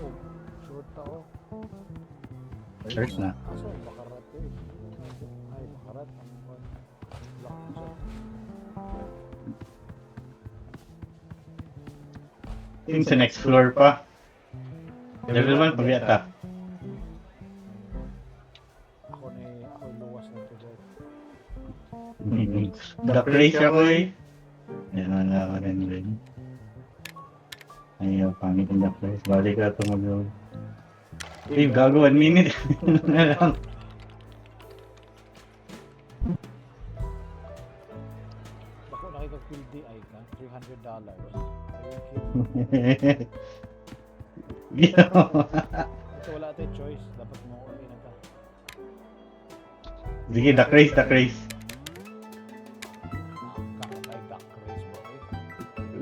Oh, short ako. Church na. Kaso, bakarat eh. Ay, bakarat. Ang lock na siya. Yung sa next floor pa. Level 1 pa yata. Ako luwas na ito dyan. The crazy ako eh. Yan na ako rin. Ayaw, pangit yung the crazy. Balik ka ito mag-roll. Eh, gago 1 minute. Na lang. Ako, nakikag-PDI ka. $300. Gino. Ito, wala tayong choice. Dapat mo all in ka. Sige, the craze. Kakakay duck race mo eh.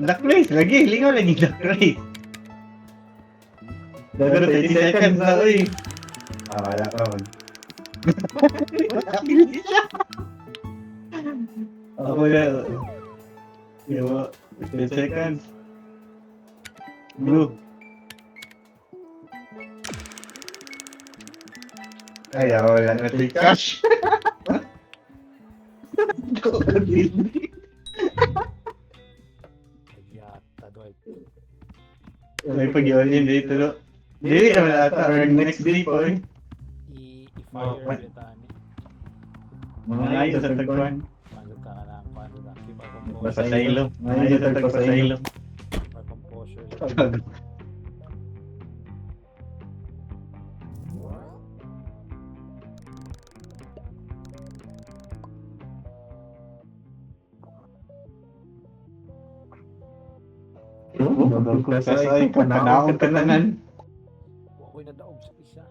The craze, lagi. Lingaw lagi the craze. Dago 30 seconds na ako eh. Wala ka man. Ako na. Yawa, 10 seconds. Blue. Ay, ako wala na free cash. Yata, Dwight. May pag-iwan yun dito, no? Dili naman ata, or next day po eh. I-fire what? ulit ani. Mga ayos sa tagpuan. Manggap ka na ang paano na. Keep our composure. Basta sa ilo. Mga ayos sa tagpuan sa ilo. Keep our composure. Kasay, panahon ka nanan. Ako'y nadaog sa isa.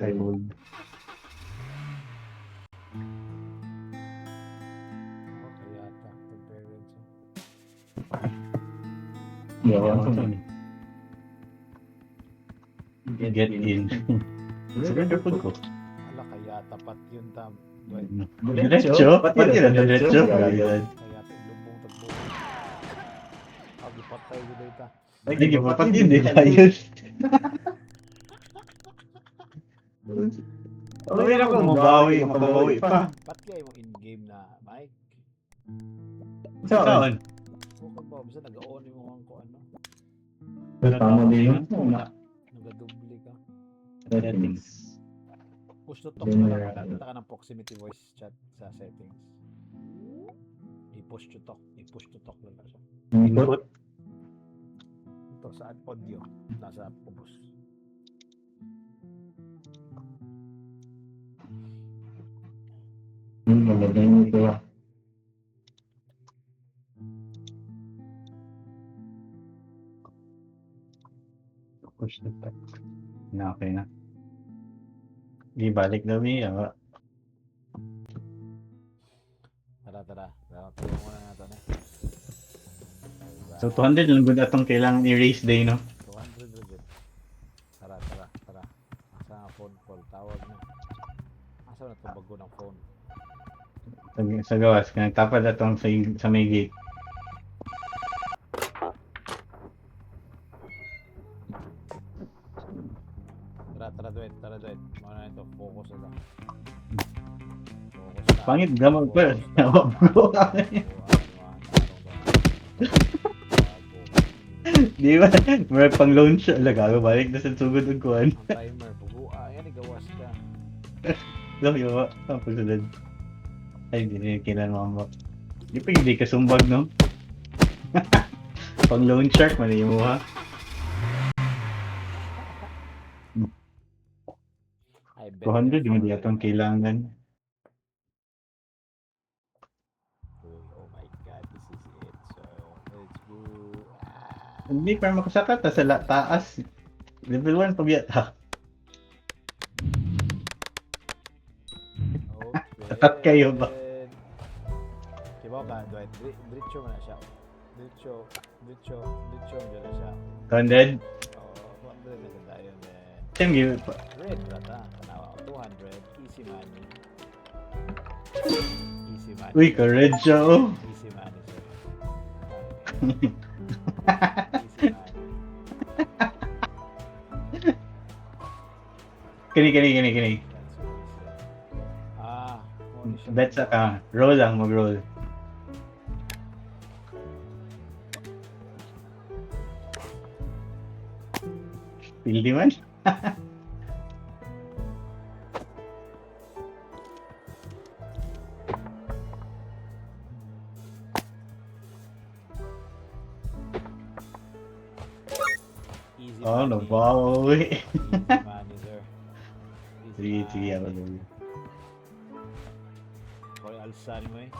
Ay, old. Kaya yata. The parents. Get in. Surrender po ko. Ala, kaya tapat yun tam. Dwight. Diretso? Pati na diretso? Kaya ilubong tagbo. Agipatay ko dito. Sige, pati din ayos. Okay na kung mabawi pa. Ba't kaya mo in-game na, Mike? Saan? Huwag ba? Basta nag-on mo ang ko ano. Tama din yun. Nag-double ka. Settings. Push to talk mo lang. Nakita ka ng proximity voice chat sa settings. I-push to talk. I-push to talk lang siya. Input? Ito sa audio. Nasa pubos. Magandang ito ah. Push the text. Na okay na. Di balik daw niya. Tara. Tulungan muna natin eh. So 200 lang gud atong kailangan i-raise day no. 200 legit. Tara. Asa ang phone call? Tawag na. Asa na itong bago ng phone? Sa gawas kanang tapad atong sa may gate. Tara, Dwight. Mga na ito. Focus na lang. Focus na. Pangit gamag pa. Nawago kami. Di ba? May pang launch lagago balik na sa sugod ug kuan. Ang timer. Bugua. Yan, igawas ka. Lo yo, ang pagsunod. Ay di na kailan mo. Di pa hindi ka sumbag no. Pang loan shark man mo ha. I bet. 200 yung di atong kailangan. Oh my god, this is it. So, let's go. Hindi pa makasakat sa taas. Level 1 pa biyata. Okay. Sakat kayo ba? Kibaw ka, Dwight. Diretso mo na siya. Diretso mo dyan na siya. 200? Oh, 100 na ganda yun eh. Siyang give pa. Red rata. Tanawa ko. 200. Easy money. Easy money. Uy, ka-red siya oh. Easy money, sir. Easy money. Kini. Ah, mo ni siya. Bet sa ka. Roll lang, mag-roll. Pildi man. Easy Oh, money. nabawi. Easy money, sir. Sige, ako lang. Koy alsan mo eh.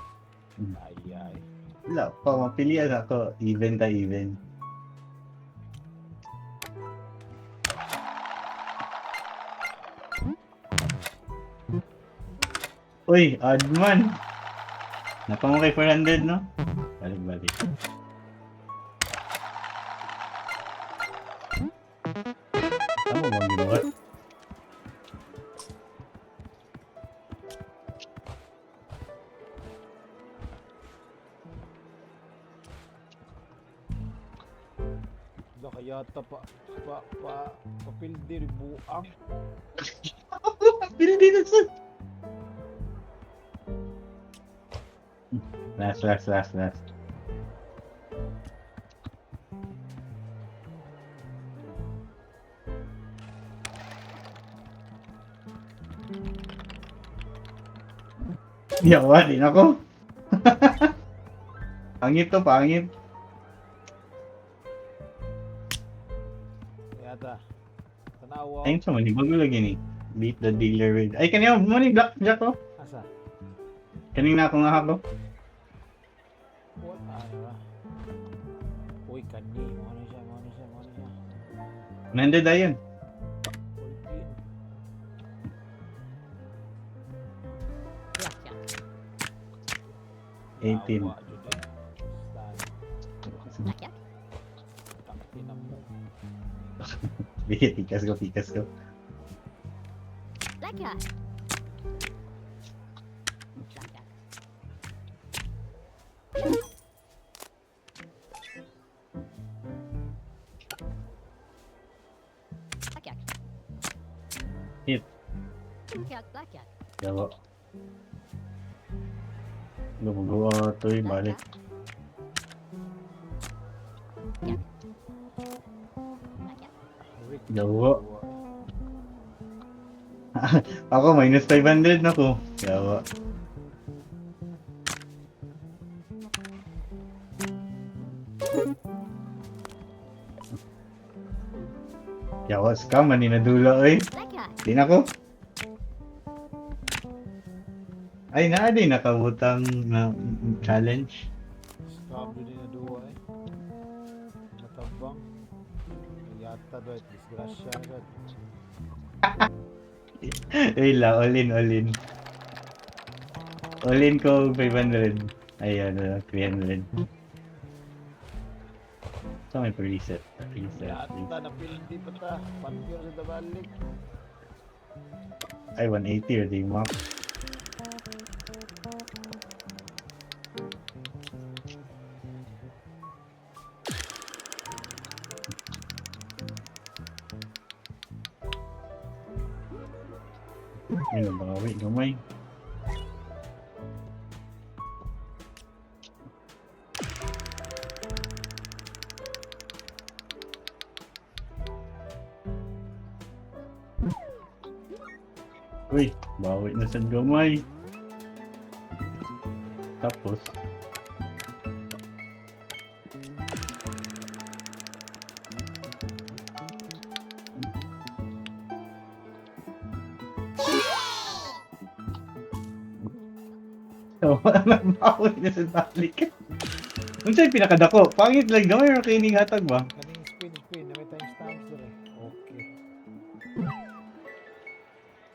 Ay. Wala pa, mapilian ako. Even ta even. Uy, odd man. Napang kay 400, no? Balik. Tama bang ginawa? Da kaya ta papildir buang. Pildi na sa... Last. Yawa, din ako. Pangit. Yata. Tanawa. Ayun sa mani, bago lagi ni. Beat the dealer with... Ay, kanina, money, blackjack ko. Asa? Kanina ako nga ako. What ara? Uy, kani mo na siya. 100 ayun. 14. 18. Awa, jud eh. Blackjack? Tangina mo. Pikas ko. Blackjack. Blackjack. Blackjack. Hit. Blackjack. Yawa. Gumugawa ito eh, balik. Rick. Yawa. Ako, minus 500 na ko. Yawa. Yawa, scam, mani na dula, oy. Blackjack. Di na ko. Ay, di nakabutang na challenge. Scam jud na duwa eh. Matabang. Yata do it disgrasya do. Ay la, all in. All in ko 500. Ayun, 300. So may reset. Yata na pildi pa ta. Panpyo sa tabalik. Ay, 180 or di max. Ay, nabawi, gamay. Uy, bawi na sa gamay. Tapos, bawi na sa balik. Kung sa'yo pinakadako, pangit lang gamay or kining hatag ba? Kaning spin na may timestamps do eh. Okay.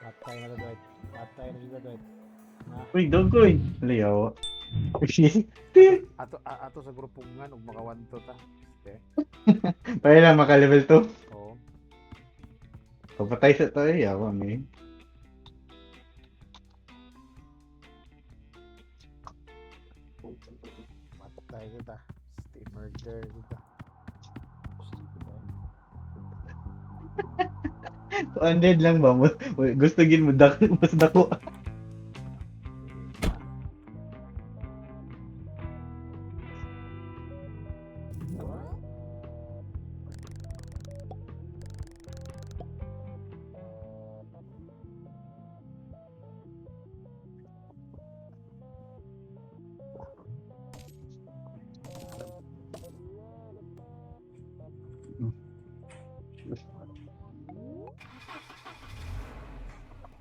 Patay na do it. Na Uy, dogoy. Layaw. ato sa grupungan ug makawanto ta. Okay. Pwede lang maka-level 2. Oo. Papatay sa to eh, yawang eh. Patay kita. Stay murder kita. 200 lang ba? Gusto gin mo mas dako.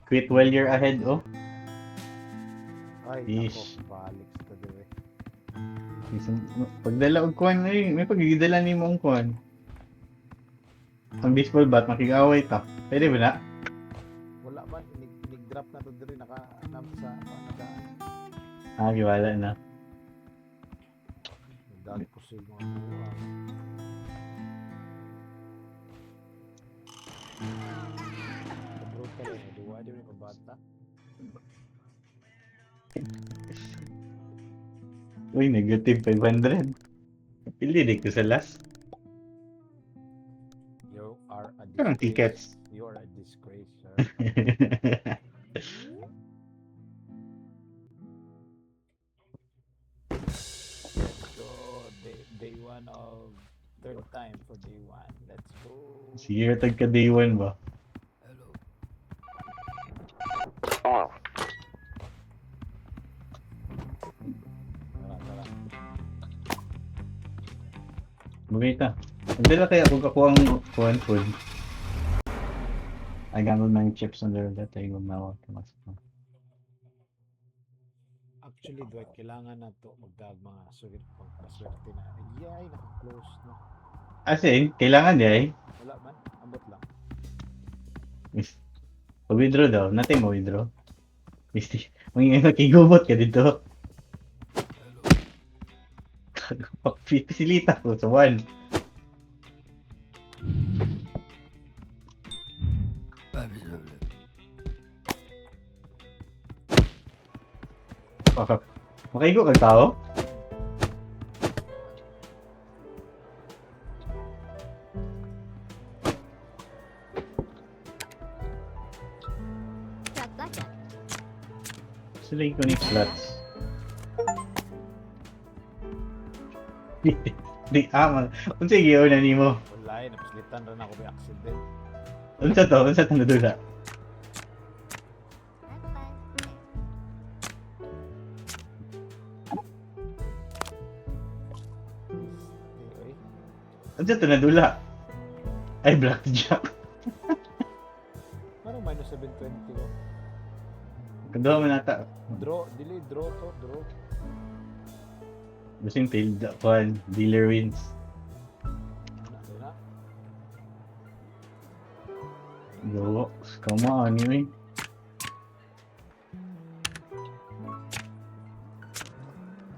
Quit while you're ahead, oh. Ay, Ish. ako, balik sa dire. Pagdala og kuan may pagdala nimo ang kuan. Ang baseball bat makig-away ta. Pwede ba na? Wala man, drop na to dire, naka-anam sa panagaan. Ah, wala na. Nagdali ko sa mga buwang. Brutal eh, duwa di rin mabata. Uy, negative 500. Pili di ko sa last. You are a Parang disgrace. tickets. You are a disgrace, sir. So, day one of third time for day one. Let's go. Sige, tagka day 1 ba? Hello. Tara. Bumita. Magdala kaya kung ako ang kuan food. I gambled my chips under that I will now. Actually, Dwight, kailangan na to magdag mga sulit pagpaswerte na. Ay, naka-close na. As in, kailangan di ay. Wala man, ambot lang. Pag-withdraw daw, natin mo withdraw. Misti, makikigubot ka dito. Pisilita ko sa 1. Makaigo kang tao? Jack, blackjack. Sila yung connect slots. Di aman. Kung sige yun na nimo. Wala, napaslitan rin ako may accident. Unsa to? Unsa to nadula? That's fine. Ay, Unsa to nadula? Ay, blackjack. parang minus 720 ko. Kanduha man nata. Draw to, draw. Basing failed one. Dealer wins. Ano na? Go. Come on, anyway.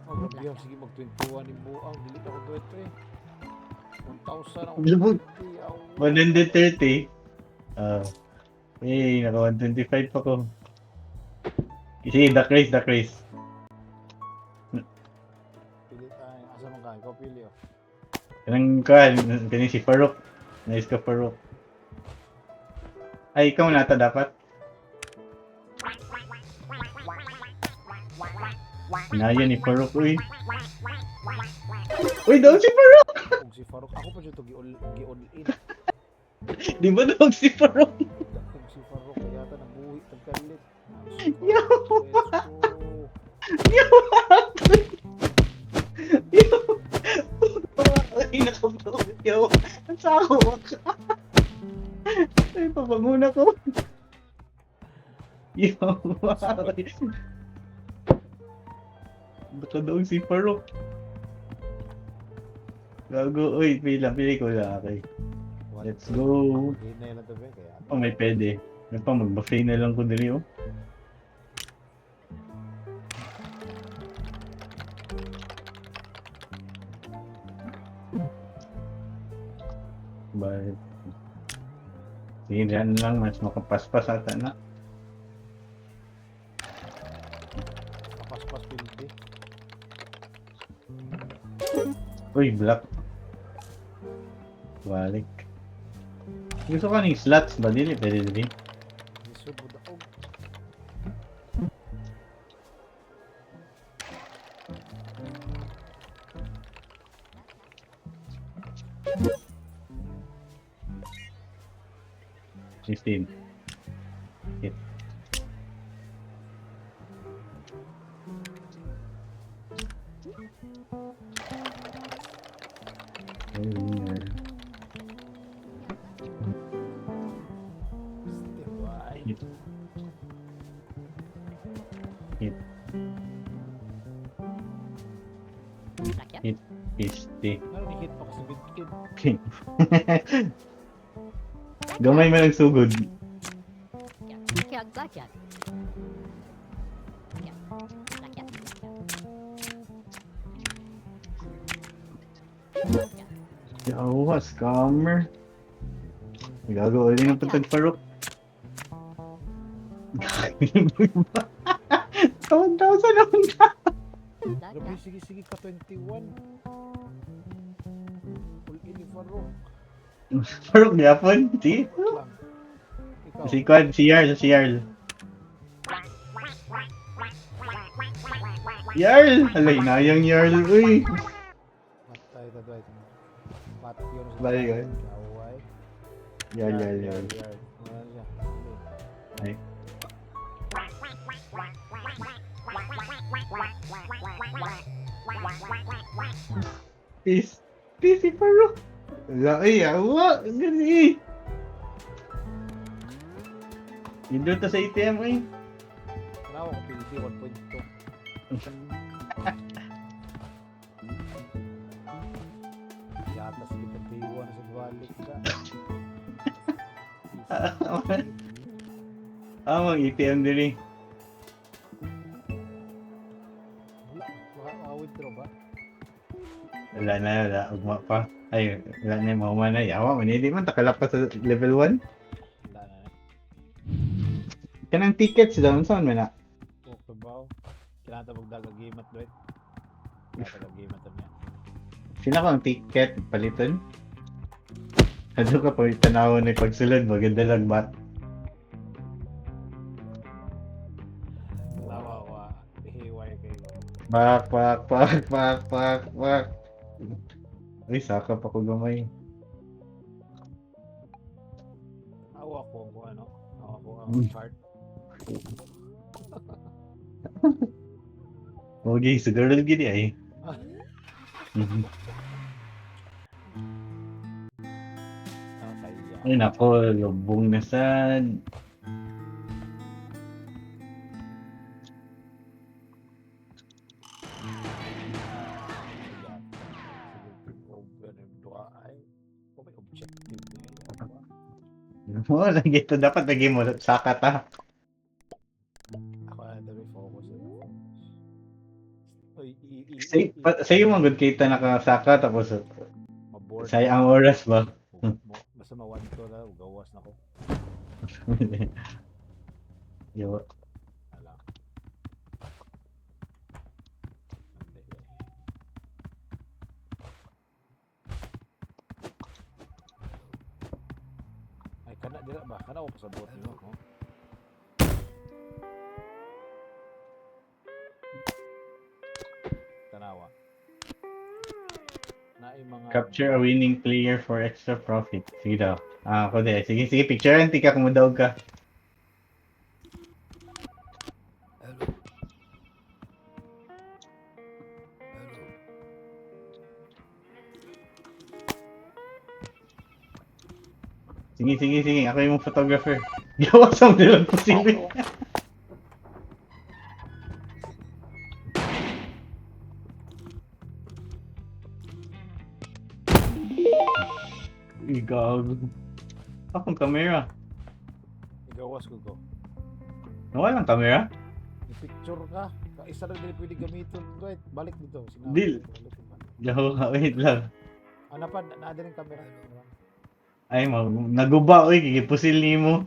Oh, grabe yun. Sige, mag-21 yung buang. Delete ako 20 1,000 ako. Lubog. 20, 130. Naka 125 pa ko. Kasi duck race. Pili tayo. Asa mong kain? Ikaw pili oh. Kanang si Farouk. Nice ka, Farouk. Ay, ikaw nata dapat. Nayan ni Farouk, uy. Uy, daw si Farouk! Kung si Farouk, ako pa dyan ito gi-all in. Di ba daw si Farouk? Kung si Farouk, kaya ata nabuhi, tagkalit. Yo! Let's go. Ay, nakabawit yo. Ang sako ka. Ay, pabanguna ko. Yo, baka daw si Farouk. Gago, uy, pili ko lang, okay. Let's go. Hindi na yun na ito, Ben. Kaya Oh, may pwede. May pa, mag-buffet na lang ko dali, oh. But, sige, dyan lang, mas makapaspas ata na. kapaspas pildi. Uy, black. Balik. Gusto ka ng slots ba? Dili, pwede din. Lisod mo daog. Fifteen. Hit. Ayun. Step wide. Hit. Hit. Blackjack. Hit. 50. Ano ni hit pa kasi bitkid. Gamay man ang sugod. Blackjack. Blackjack. Blackjack. Blackjack. Blackjack. Yawa, scammer. Gagawa rin ng patag Farok. Kawan tao sa naman ka. Grabe, Blackjack. sige ka 21. Full ini Farok. Farok yapon. Si? Lang. Ikaw. Si Kwan, si Yarl, si Yarl. Yarl! Alay, nayang Yarl, uy. Matay ta doy. Patyo na sa Balik ka. Away. Yarl. Ano siya? Ay. Peace. Peace, si Farok. Wala, ay, awa. Gani. Hindi to sa ATM, ay. Nawa ko pildi 1.2. Yata sige patiwa na sa balik ka. Ang ATM din eh. Withdraw ba? Wala. Ugma pa. Ay, wala na yung mahuman na. Yawa, manili man. Takalap pa sa level 1. Wala na. Kanang tickets doon. Saan mo na? Okay ba? Kailangan ito magdagagimat doon. Magdagagimat niya. Sino ko ang ticket? Paliton? Ano ka pa yung tanaw na pagsulod? Maganda lang ba? Lawa. Hihiway kayo. Pak. Ay, saka pa ko gamay. Awa ko kung ano. Awa ko ang chart. Okay, siguro gini ay. Kaya. Ay, nako, lubong na sad. Oo, lagi ito. Dapat lagi mo saka ta. Ako na dami focus. Sa'yo mga good kita nakasaka tapos Maboard. say ang oras ba? Basta ma-1 to na, gawas na ko. Yo. Ala. Ay, kana dira ba? Kana ko pasabot nimo, no? Tanawa. Naay mga Capture a winning player for extra profit. Sige daw. Ako din. Sige, picture yan. Tika kung daw ka. Sige. Ako yung photographer. Gawas ang nilang posible. Ikaw. Akong camera. igawas ko ko. Nawala ang camera? I-picture ka. Isa rin din pwede gamitin. Right, balik dito. Dil. Wait lang. Ano pa, naada rin camera. Ay, naguba. Uy, kikipusil ni mo.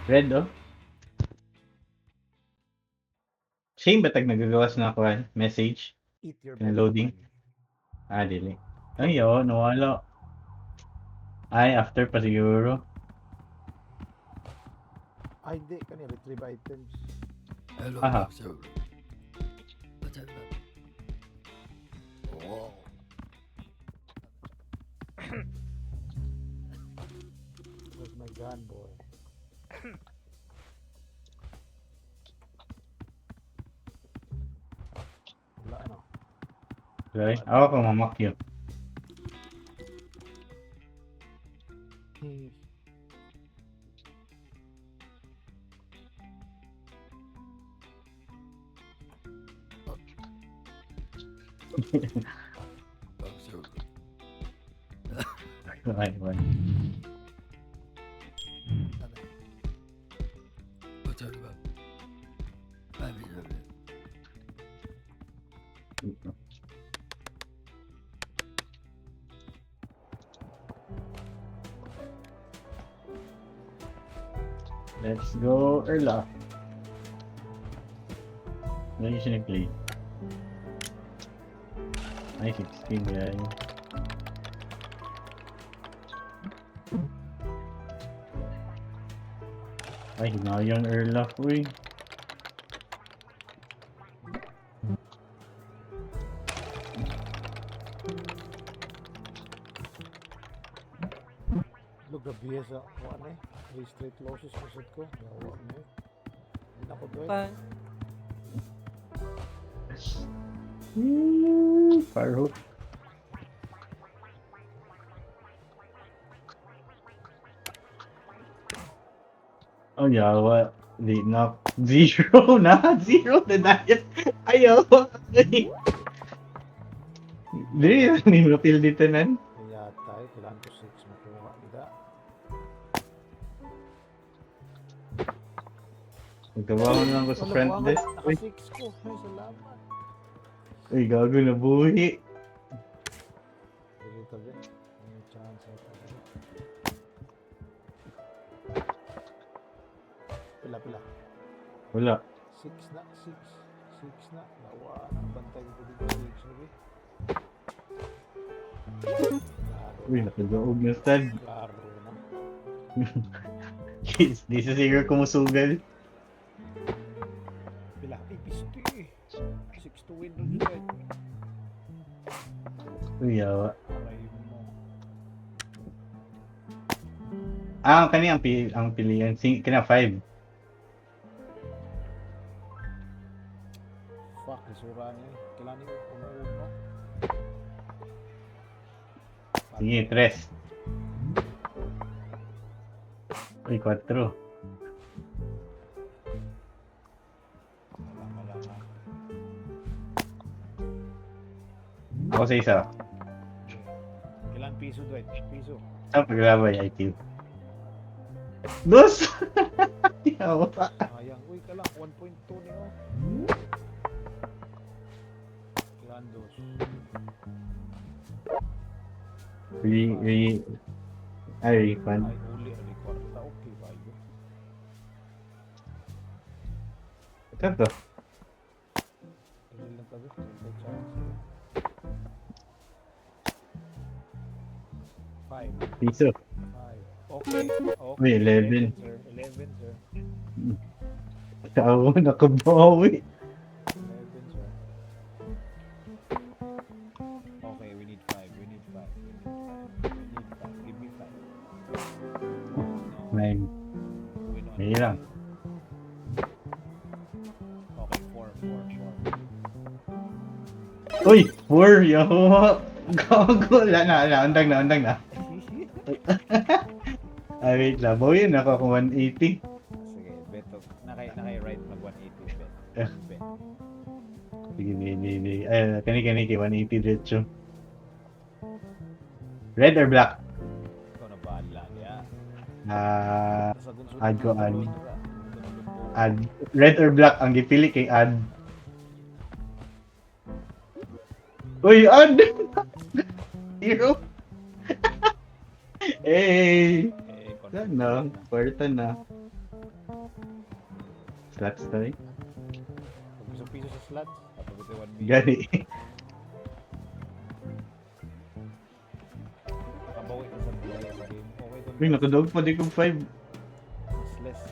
Red, oh. Shane ba tag nagagawas na ako message? Eat your Yung loading? man. Dili. Ay, oo, nawala. Ay, after pa siguro. Ay, hindi. Kani, retrieve items. Hello, Aha. Boxer. What's up? Oh. Where's my gun, boy? Wala, ano? Okay? Ako ka mamakyo. Boxer. Ay, wala. What's up? I'm here. Let's go, Erla. Ano yung siniplay? Ay, 16 yan. Ay, hinayang Erla, uy. Look, grabe sa kuha na eh. 3 straight losses ko set ko. Gawa mo eh. Hindi na ako doon. Fire hook. Oh, yawa. Di na. Zero na. Zero na dahil. Ayaw. Di, hindi mo feel dito nan. Kaya tayo, kailangan ko 6 makuha. Diba? Magkabaho na lang ko sa front desk. Naka 6 ko. Ay, salamat. Uy, gago na buhi. Dito tabi. May chance ako. Pila. Wala. 6 na. 6 na. Nawa na. Bantay ko dito 6 na eh. Uy, nakagaog na stud. Klaro na. Di sa siguro kumusugal. Pila. Ay, pisto eh. 6 to win doon dito. Uy, yawa. Aray mo. Kani ang pilihan. Kina 5. Fuck, isura niya eh. Kailangan niyo umuuno. Sige, 3. Uy, 4. Wala. Ako sa isa. Kailangan piso doon. Piso. Saan paglabay, IQ? Dos! Yawa. Sayang. Uy, ka lang. 1.2 niyo. Kailangan dos. Refund. Ay, uli. Ay, kwarta. Okay ba yun? Ito to. Dali lang tabi. May chance. 5. Piso. 5. Okay. Uy, 11. Sir. 11, sir. Tao, nakabawi. 11, sir. Okay, we need 5. We need 5. Give me 5. No. 9. Win on. May lang. Okay, 4. Uy! 4! Yawa! Gago! Wala na. Undang na. Ay, wait lang. Bawi na ako kung 180. Sige, bet. Naka-right mag 180 bet. Eh. Bet. Sige, hindi. Ay, kani, 180 diretso. Red or black? Ikaw na bahala. Yeah. Add ko, add. Add. Red or black ang gipili kay add. Uy, add! 0! Hey! Ano? Kwarta na. Slots tayo. Piso dito sa slots. Tapos ito 1 million. Gani. Nakabawi ka sa buhay sa game. Okay to. Uy, nakadog pa di kong 5. Mas less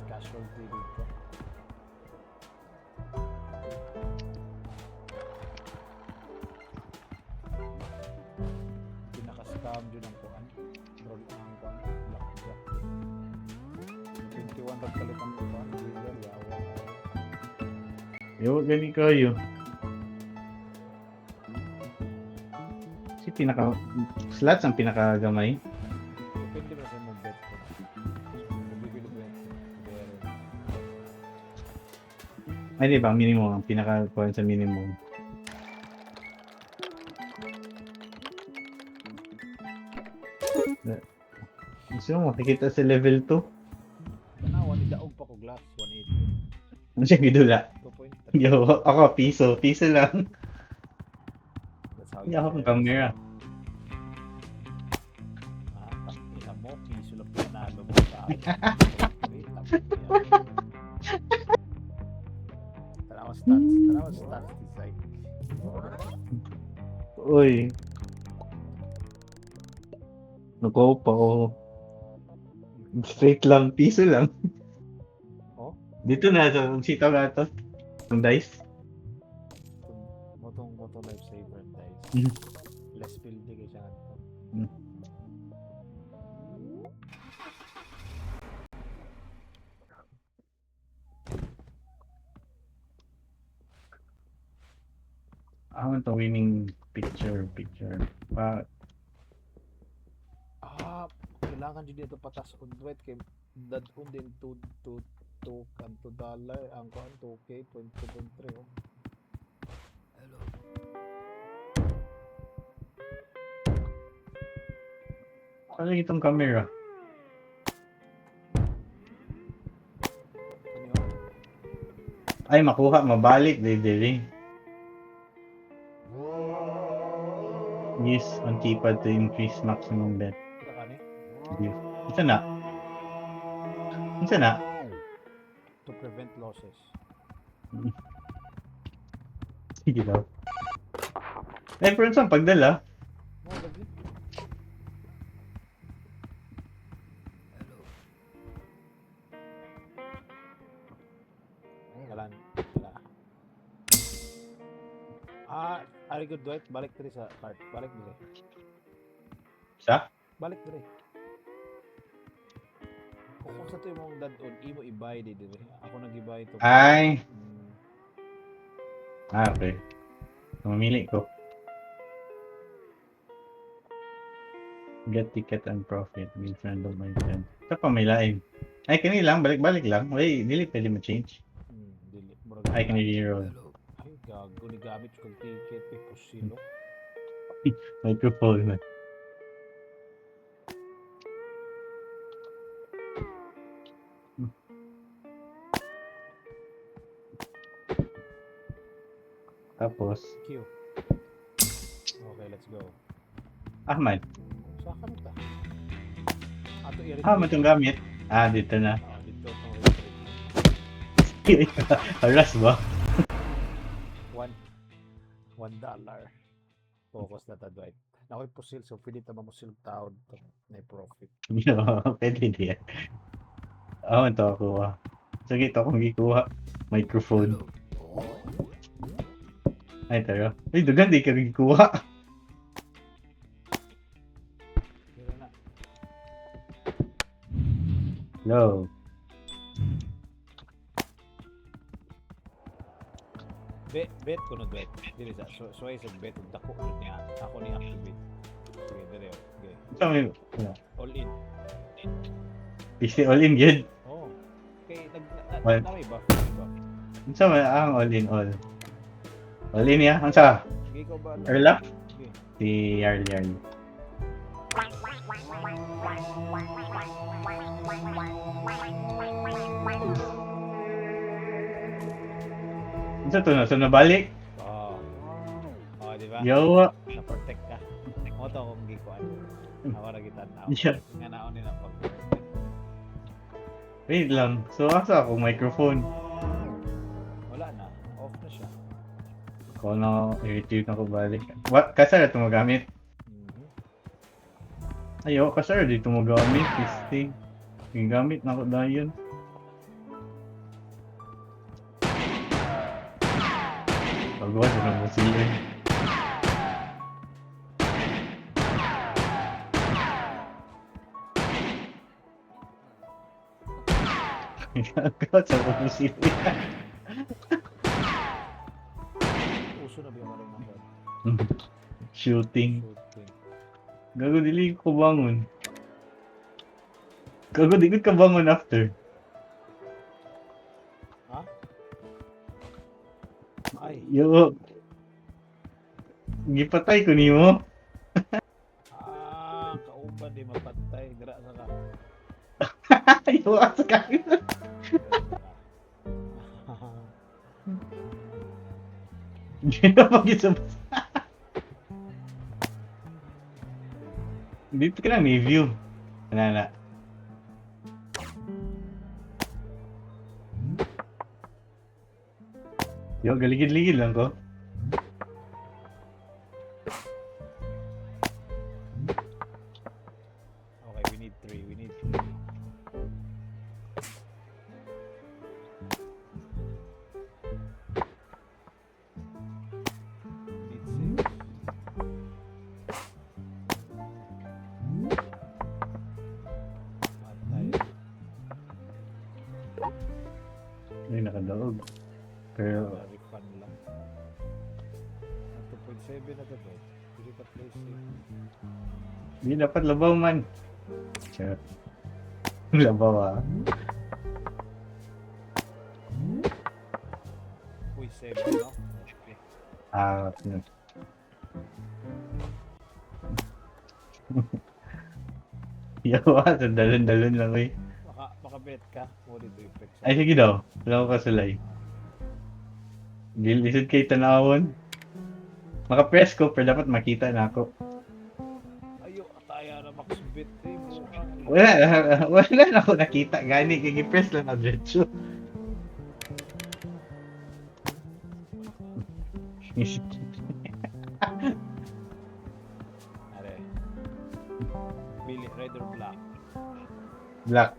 casualty dito. Pinaka-scam dyan ang kuhan. Roll ang kuhan. Blackjack. 21 pagkalit ang kuhan. Dealer, yawa. Yo, gani kayo. Si pinaka slots ang pinakagamay. Depende ba sa mong bet ko. Bibili ko yan. Pero, Ay, di ba? Minimum. Ang pinaka-kuhan sa minimum. Gusto mo, makikita sa level 2. tanawan, idaog pa ko glass. 180. Ano siya gidula? 2.3. Yo, ako, piso. Piso lang. That's how Hindi ako ng camera. Ina mo, piso lang pinanalo mo sa akin. Tanawan stats design. Uy. Nako pa ako. Straight lang, piso lang. Oh? Dito na, so, sitaw na to. Ang dice. Motong lifesaver guys. Mhm. Less building kayo siya. Mhm. I want a winning picture. Kailangan dyan dito patas on duet kay dadun din to kanto dollar ang kuan 2K 2.3 oh. Hello. Ano itong camera? Ano yun? Ay, makuha, mabalik, dili. Use on keypad to increase maximum bet. Ito kani? Yes. Isa na. Isa na. To prevent losses. Sige daw. Eh, pero saan pagdala? Oh, lagi. Hello. Wala. Ari good duet, balik diri sa cart. Balik diri. Sa? Balik diri. Kung sa to imong dadon, imo i-buy di diri. Ako nag-i-buy to. Ay. Mm, Okay. Mamili ko. Get ticket and profit with random item. Ito pa may lain. Ay, kanilang. Balik-balik lang. Ay, dili pwede ma-change. dili. Murag Ay, kanilang. Hello. Ay, gago ni gamit ko ticket kay Pusilo. Microphone na. Tapos, Q. Okay, let's go. Ahmad. Sa akin ta. Ato i-retrieve. Ahmad yung gamit. Ah, dito na. Dito itong retrieve. Haras ba? $1. Focus na ta, Dwight. Nakoy pusil, so pwede ta mamusil taon to. Na profit. Pwede diyan. Oo, ito ako. Sige, ito akong gikuha. Microphone. Hello. Ay, tayo. Ay, dugan, di ka gikuha. Pero na. Hello. Bet ko no, Dwight. Dili sa. So ay sa bet ug dako ulit niya. Ako ni activate. Sige, dali. Okay. Ito may... All in. PC all in, good. Oh. Okay, Well. may buff. May buff. Ito may ang all in all. All in ya? Ang sa? Sige ko ba? Erla? Sige. Si Yarly. Ito to na. So, nabalik. Oh. Oh, di ba? Yo. Na-protect ka. Mo to akong gikuan. Ako na kita na. Yeah. Nga naon nila pag-protect. Wait lang. So, asa ako microphone? Wala na. Off na Ako na i-retrieve na ko balik. What? Kasar ito magamit? Mhm. Ayo, kasar dito magamit. Pisting. Yung gamit na ko dayon. Pagawa sa ng musili. Pagawa sa ng musili. Uso na ba yung maraming mga Shooting. shooting? Gago, dili ko bangon. Gago, di ko ka bangon after. Ha? Ay, Yo. Gipatay ko nimo. kauban di mapantay. Dira sa ka. Yo, asa ka. Dira sa ka. Hindi na mag-isap. Dito ka na may view. Nana. Yo, galigid-ligid lang ko. Okay, we need three. We need three. Need six. Patay. Ay, nakadaog. Pero, Refund lang. Ang 2.7 na to bro. Hindi ka place safe. di dapat labaw man. Charot. Labaw ah. Uy, 7 no? Okay. Ah, yun. Yawa, sa dalon-dalon lang eh. Makabet ka. Mo dito yung flex. Ay, sige daw. Wala ko kasulay. Lisod kay tanawon. Maka-press ko, pero dapat makita na ako. Ayo, ataya na max bet eh. Mukhang. Wala na ako nakita. Gani, kagi-press lang na diretso. Are. Pili, red or black? Black.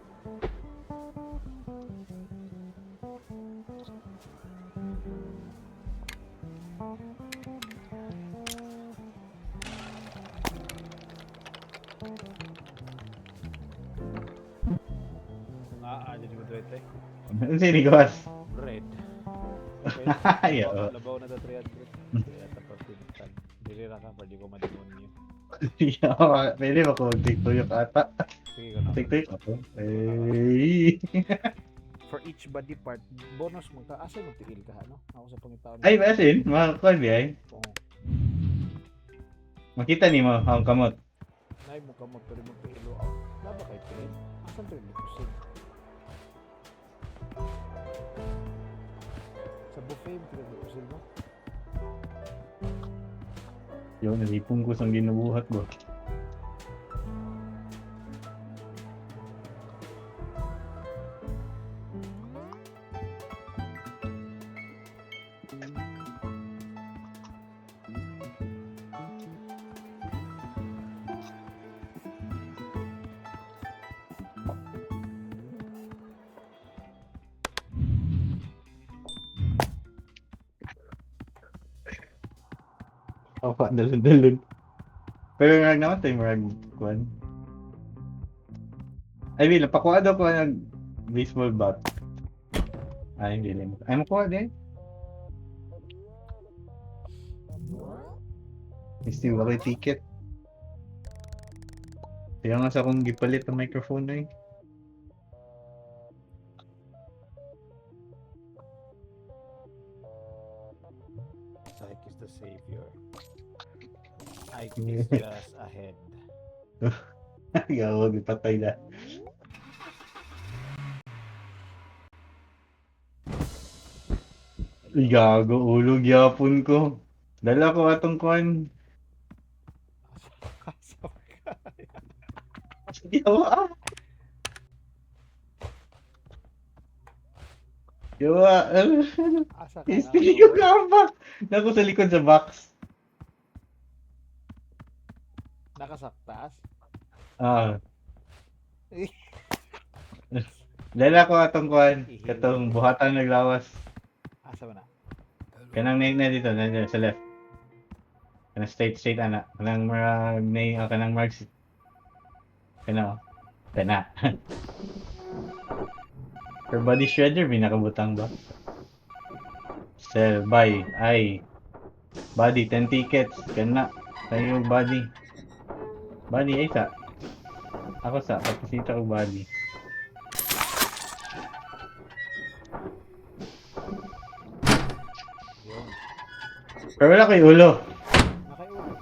Dito ko red eh. Ano si Nicolas? Red. Ay, oo. Labaw na ta 300. Kaya tapos pinitan. Dili ra ka, pwede ko mademonyo. Yawa, pwede ba ko mag-tiktoyok ata? Sige ko na. Tiktoyok ako? Ay. For each body part, bonus mo ka. Asa mo tiil ka, no? Ako sa pangitaon. Ay, basin, makakuan di ay. Oo. Makita ni mo, ang kamot. Nay mo ka magpili mo tiilo. Oh, laba kay tiil. Asan to yung likusin? Sa buffet mo tiil likusin mo? Yo, nalipong ko sang ginubuhat ko. Apa, dalon-dalon. Pero nga naman tayo marag kuan. Ay, wala, pakuha daw ko ng baseball bat. Ay, hindi lang. Ay, makuha din. Misti, wala yung ticket. Kaya nga sa akong gipalit ang microphone na eh. Psych is the savior. Ike is just ahead. Gawa, gipatay na. Ay, gago, ulog yapon ko. Dala ko atong kuan. Asa ka? Yawa. Yawa. Asa ka na Hindi ko ako? kapak. Naku sa likod sa box. Nakasaktas? Ah. Dala ko atong kuhan. Ihil. Katong buhatan naglawas. Asa ba na? Hello. Kanang na dito. Nandiyan sa left. Kanang straight ana. Kanang kanang marks. Kana. Kana. For body shredder, may nakabutang ba? Sell, buy, ay. Body, 10 tickets. Kana. Tayo body. Body, ay sa. Ako sa, kapasita ko body. Yun. Pero wala ko yung ulo. Nakaiulo.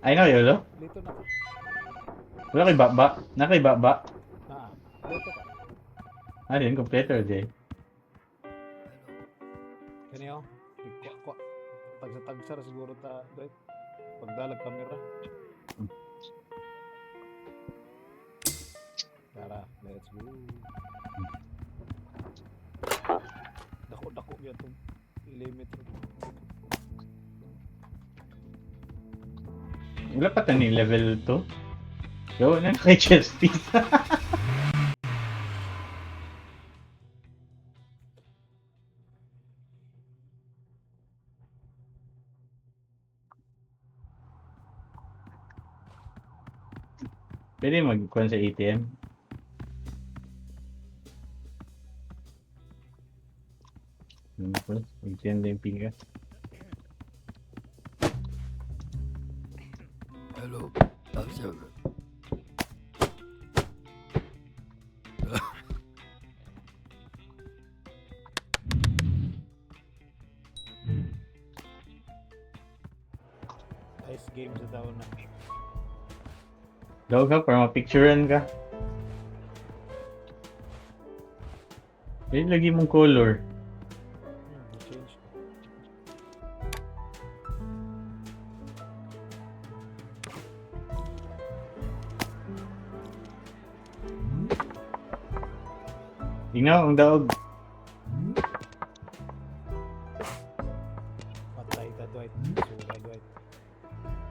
Ay, na yung ulo? Dito na ka. Wala ko yung baba. Naka yung baba. Dito ka. Ano yun, kompleto, Jay. Kaniyo? Kwa. Tagsa-tagsa ra siguro ta. Right? Pagdalag kamera. Tara, let's go. Dako yan itong limit. Wala pa ito ni level 2. Yo, na kay chest piece. Pwede mag-kuhan sa ATM. ATM din yung pinga. Hello. Observer. Ice game sa taon na. Daw ka, para mapicturean ka. Pwede lagi mong color. Change. Tingnan ang daog. Patay ka, Dwight. Sura, Dwight.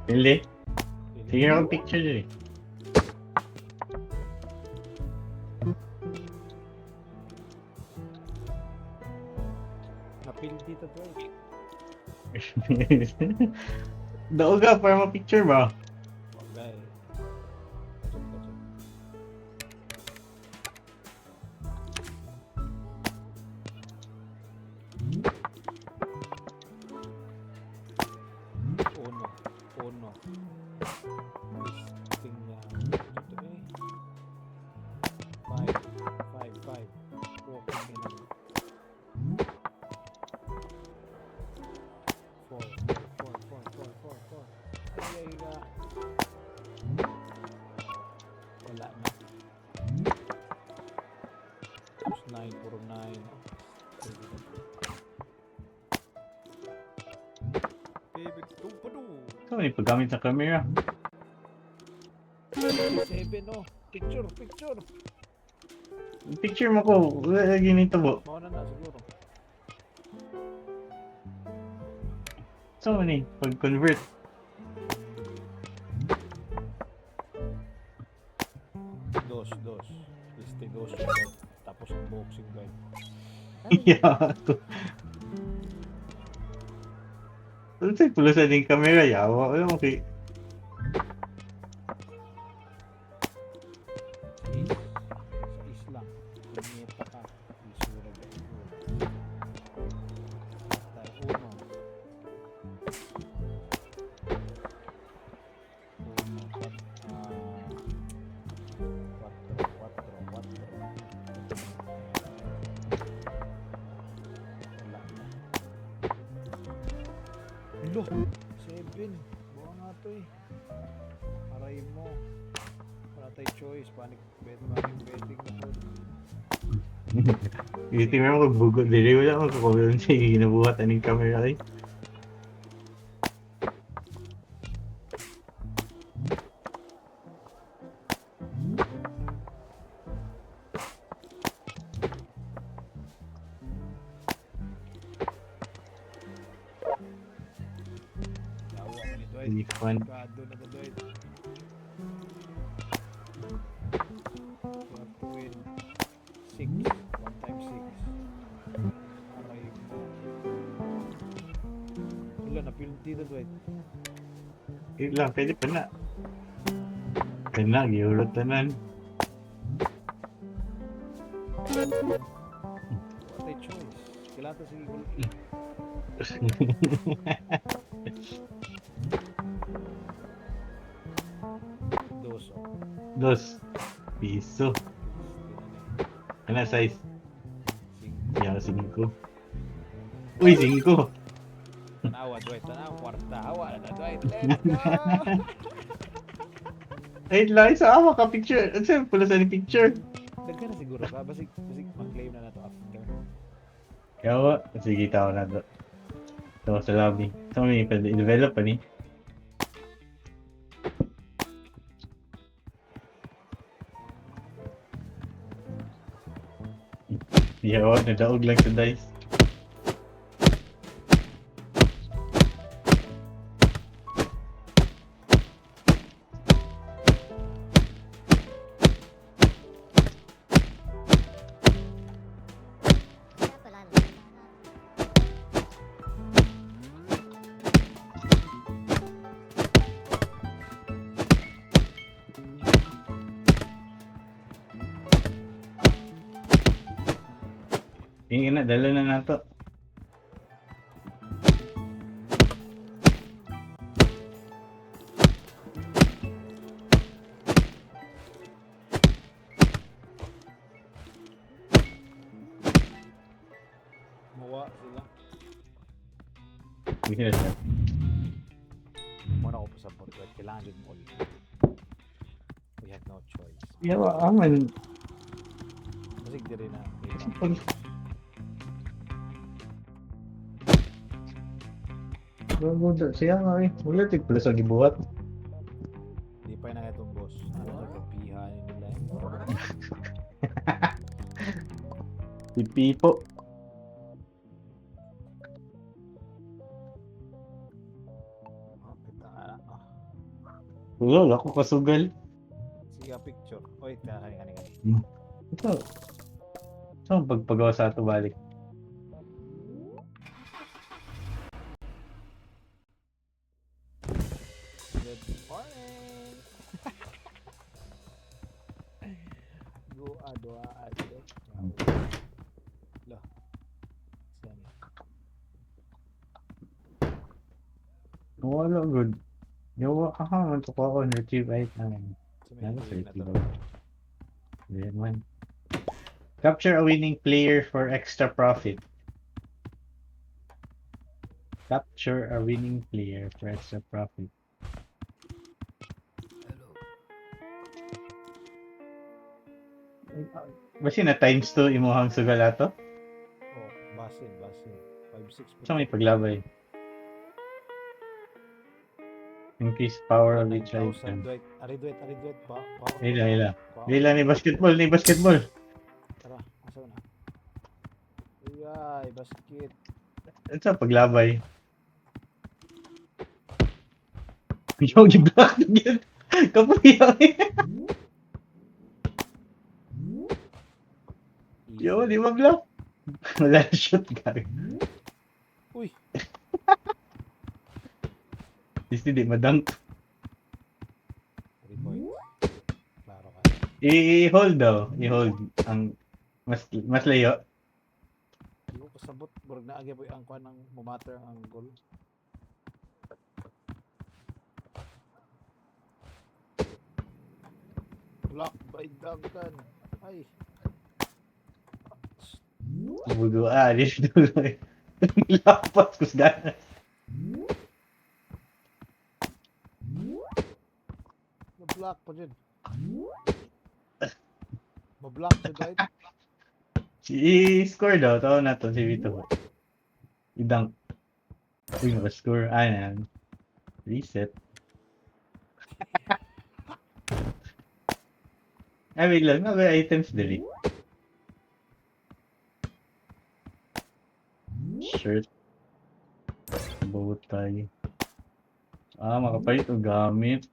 Pili. Sige akong picture dyan eh. Napil dito, Dwight. Daog ka, para mapicture ba? Wagay. Kachok. Uno. Listing niya. Ito eh. Five. Walking in. Four. Ay, ka. Wala na. Tapos 9, puro 9. Baby, tumpado. Ito, may paggamit sa camera. 7, oh. Picture. Picture mo ko, wala ginito mo. Mauna na siguro. So, ano eh, pag-convert. Dos. Dos. Tapos ang boxing guide. Yeah. Ano sa'yo, pulusan yung camera, yawa. Wala mo kay... Is lang. Punyeta ka. Isura ba ito? Tayo. Lo, 7. Buka nga to eh. Aray mo. Wala tayo choice. Panic betting na po. Tingnan mo kung bugo. Dili wala mo kung siya ginabuhat aning camera eh. One. Gado na to, Dwight. You have to win 6. 1 times 6. Aray mo. Wala, napil dito, Dwight. Yun lang, pwede pa na. Kaya giulot tanan. What a choice. Kailangan to sige gulpi. Doso. Dos. Piso. Ano size? Yaw, 5. Uy, 5. Tanawa, Dwight. Tanawa. Kwarta. Hawa na na, Dwight. Let's go! Ay, lang sa ako ka picture. Ano sa'yo? Pula sa ni picture. Dagka na siguro ka. Basig mag-claim na na to after. Yawa. Sige, tao na to. Ito sa lobby. Ito may i-develop pa ni. Yawa, nadaog lang sa dice. Kaya pala na. Tingin na, dala na nato. Mawa sila. Sige na siya. Muna ko pa sa board, Dwight. Kailangan din mo ulit. We have no choice. Yawa, aman. Basig di rin na. Siya nga eh. Wala tig pala sa gibuhat. Di pa na itong boss. Ano ito? Kapihan nila eh. Si Pipo. Oh, kita nga na. Oh. Wala, ako kasugal. Sige, picture. Oy, kani. Ito. Saan pagpagawa sa ato balik? Good morning! Doa, adek. Lah. Saan? Wala, good. Yawa, man to ko ako retrieve item. Sa may Ano sa green na to. Lemon. Capture a winning player for extra profit. Capture a winning player for extra profit. Hello. Basi na times 2 imuhang sugalato? Oh, basin. 5-6. Sa may paglabay. Increase power of each 10,000, item. Dwight. Ari, Dwight. Hila. Hila ni basketball. Tara, asa na? Uyay, basket. Ano sa paglabay? Yung i-block na yun. Kapuyang Yo, di ba block? Wala na shoot gari. Uy, Disney di madang. 3 points. Klaro ka. I-hold daw. I-hold. Ang mas layo. Hindi ko kasabot. Burag na agay po yung angkwan ng mumatter ang goal. Block by Duncan. Ay. Bugo. Di tuloy. Lapas ko sa ganas. Na-block pa dyan. Ma-block siya, Dwight. I-score daw. Tawa na to si Vito. I-dunk. Uy, naka-score. Yan. Reset. Wait lang. May items delete. Shirt. Bow tie. Makapalit o gamit.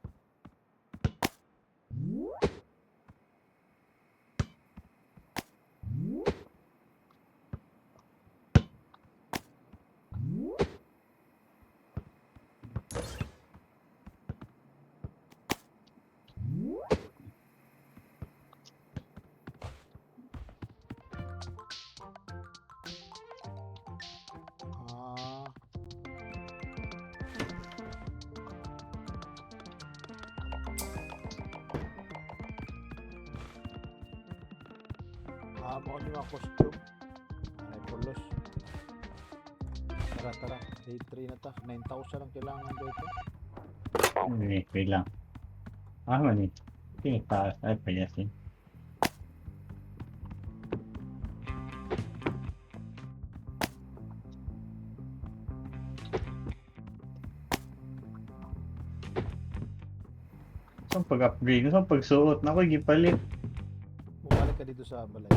Ah. Mo ni mga costume. Ay, pulos. Tara. Day 3 na ta. 9,000 ang kailangan dito. Wait lang. Man eh. Tingin taas. Ay, payasin. Saan pag-upgrade? Saan pagsuot? Naku, gipalit. Bumalik ka dito sa balay.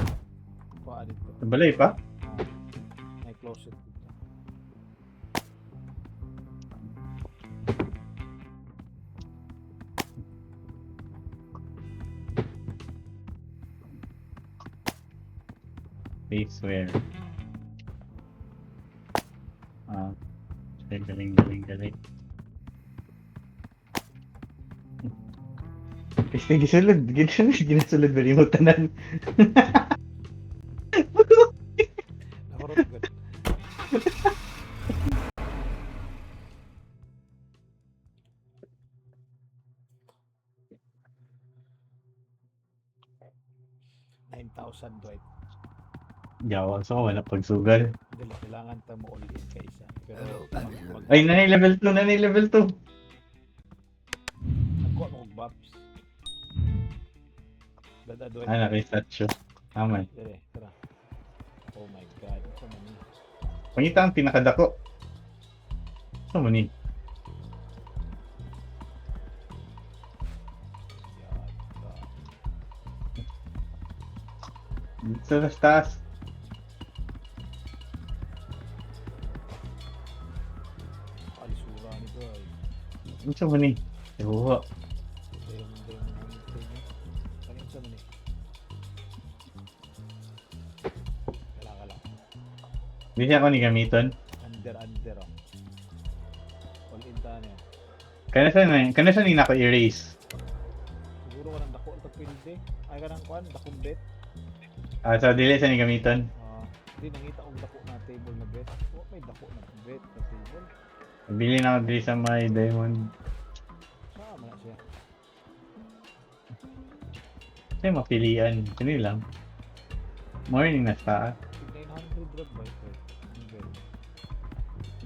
Paa dito. Balay pa? May closet dito. Faceware. Galing. Kasi ginasulod ba rin mo tanan? Nakurot agad. $9,000 Dwight. Yawa, so wala pagsugal. Dali, kailangan ta mo all in ka isa. Pero Hello, Ay, nanay level 2. nagkuha mo kong Babs. Dada Dwight. Naka-statue. Tama. Dali, tara. Oh my God. Ito na niya. Pangita ang pinakadako. Ano man eh? Yata. Dito sa taas. Alisura nito ay. Ano man eh? Ewa. Kanin sa mani. Kala. Hindi siya ako ni gamiton. Under oh. All in ta niya. Kana sa ni nako erase. Siguro ka ng dako ito pilde. Ay ka ng kuan, dakong bet. So dili sa ni gamiton. Hindi nangita kong dako na table na bet. Oh, may dako na bet na table. Bili na ako dili sa my diamond. Sama na siya. Ay, mapilian. Kani lang. Morning na sa. 900 drop ba ito?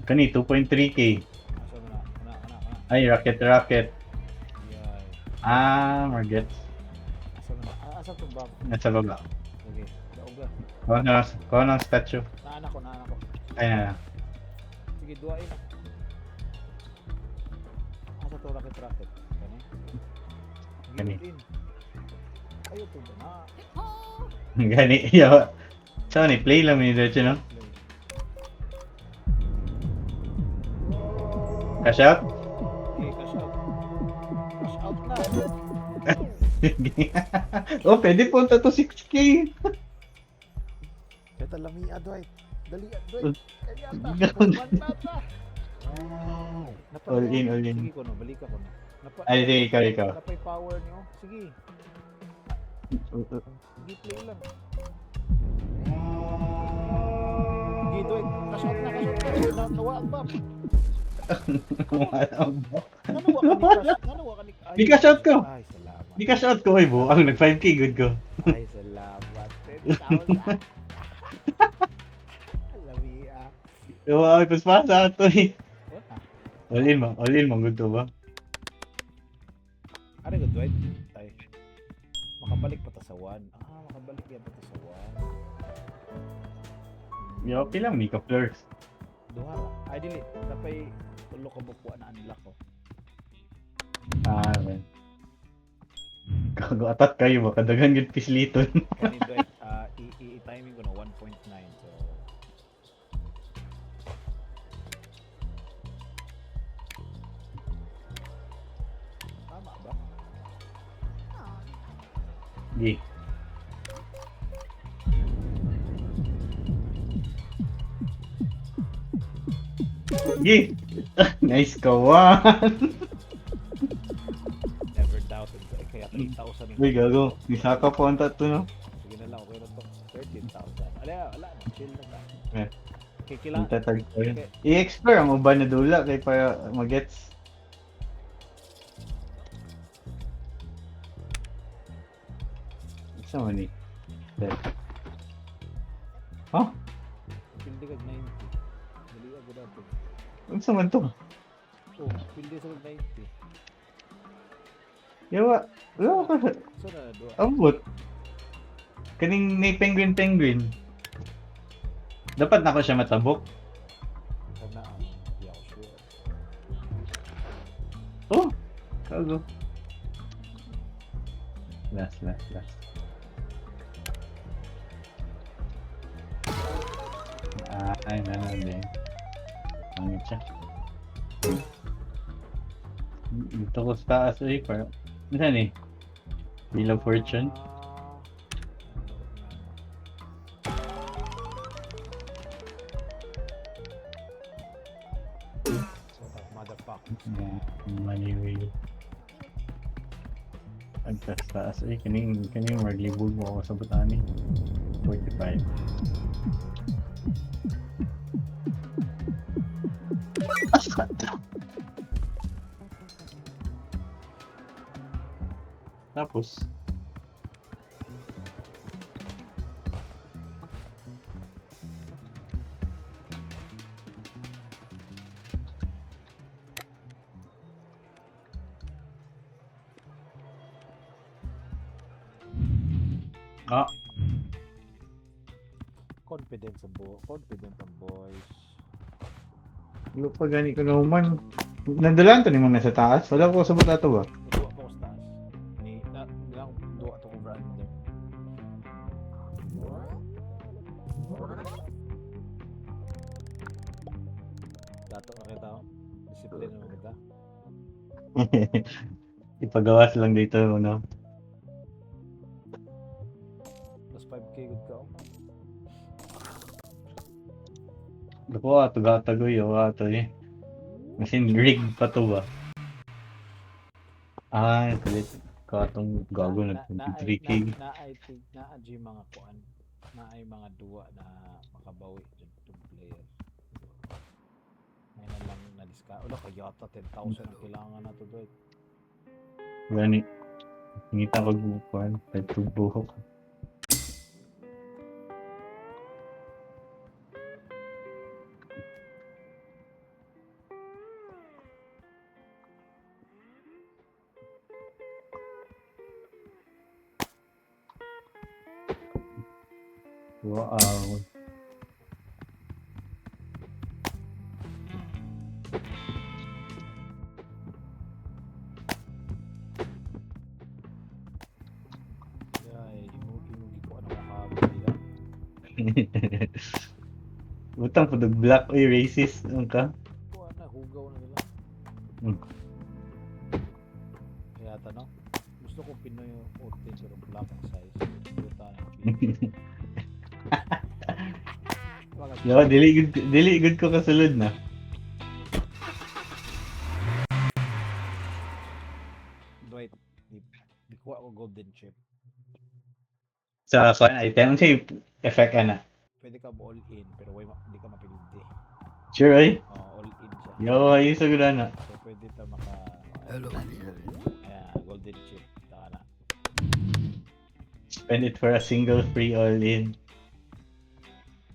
Kani 2.3k. Asa mo na? Ay, rocket. Yay. Margets. Asa mo na? Asa itong bag? Nasa baba. Sige, daog na. Kuha ng statue. Naanak ko. Ay na. Sige, duwain. Asa to rocket? Kani? Kani. Gilid in. Ayo to ba na? Oh! Gani. Yawa. So, ni play lang ni Dirty, no? Cash out? Okay, cash out. Cash out na. Oh, pwede punta to 6k. Kaya lamia, Dwight. Dali, Dwight. Kaya Ikaw ta. na. Mantata. All in. Sige ko no, balik ako no. Ay, sige, ikaw. Napay power niyo. Sige. Sige, play lang. Sige, Dwight. Cash out na. Nawa ang bab. Nanuwa ka ni Cash. Di cash out ko. Ay, salamat. Di cash out ko, ay bo. Ang nag 5k, good ko. Ay, salamat. 10,000. Lamia. Diba, ay, paspasa ito eh. What? All in mo, good to ba? Ano ka, Dwight? Tay. Makabalik pa ta sa 1. Makabalik yan pa ta sa 1. Yo, pilang Mika Fleurs. Duha ra. Ay, dili. Napay tulo ka bukuan na unlock ko. Man. Gago atat kayo, baka dagan yun pisliton. Kani, Dwight, i-timing ko na 1.9. So, Di. Gi. Nice kawan. Never doubted. Kaya 3,000 yung Uy, gago. Nisaka po ang tato, no? Sige na lang, okay na to. 13,000. Ala, chill na ta. Eh. Okay, Ang kailangan. tatag ko yun. I-explore ang uban na dula kay para magets. Isa man ni. Huh? Pildi kag 90. Dali ako dapat. Ano sa man to? Oh, pildi sa kag 90. Yawa. Yawa ka. So na, doa. Ambot. Kaning may penguin. Dapat na ko siya matabok. Sana ang hindi ako sure. Oh! Kago. Last. Ay, din. Pangit siya. Dito ko sa taas eh, para... Saan eh? Wheel of Fortune? Motherfucker. Money wheel. Ang taas eh, kaning maglibog mo ako sa butani. 45. Tapos, Confident ang boys. wala pa gani ko naman. Nandalan to ni mo na sa taas? Wala ko sa buta to ba? Duwa pa ko sa taas. Ni, lang, duwa to ko brand there. Dato na kita ko. Disiplina mo kita. Ipagawas lang dito, no? Plus 5k good ka oh. Ako ato gatagoy, ato eh. Masin rig pa to ba? Ah, kulit ko atong gago na 23k. Na-ay mga kuan. Na-ay mga duwa na makabawi dyan itong player. Ngayon na lang na-discount. Wala ka yata 10,000 ang kailangan na to doon. Gani. Ngita ko bukuan, nagtubuhok. Wow. Ay, imugi ko ano makakabili nila. Butang po black oy racist ang ka. Kuha na, hugaw na nila. Hmm. Kaya tanong, gusto ko Pinoy yung orte pero black ang size. Buta na yung pin. Yo, dili good ko kasulod na. Dwight, di kuha ko golden chip. Sa kuan item say effect ana. Pwede ka all in pero hindi ka mapilindi. Sure ay. All in siya. Yo, ayos sa gudana. So pwede ta maka Hello. golden chip. Taka na. Spend it for a single free all in.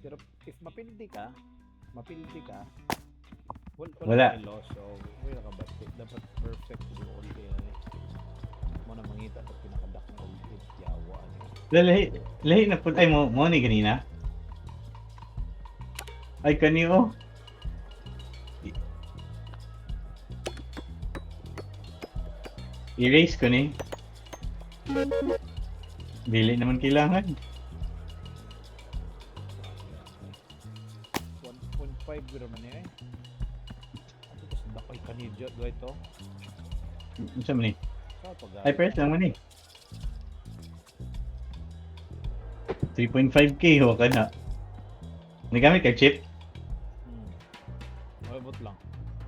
Pero if mapildi ka, Wala. kang loss. So, wala ka ba? Dapat perfect yung all in. Mo na mangita pag pinakadak ng all in. Yawa. Lahi na pud ay mo ni ganina. Ay kaniyo. Erase ko ni. Dili naman kailangan. 1.5 biro man eh. Ano to sa dakoy kanidyo do ito? Unsa man ni? Sa pag Ay press lang man ni. 3.5k ho ka na. Nagamit ka chip? Abot lang.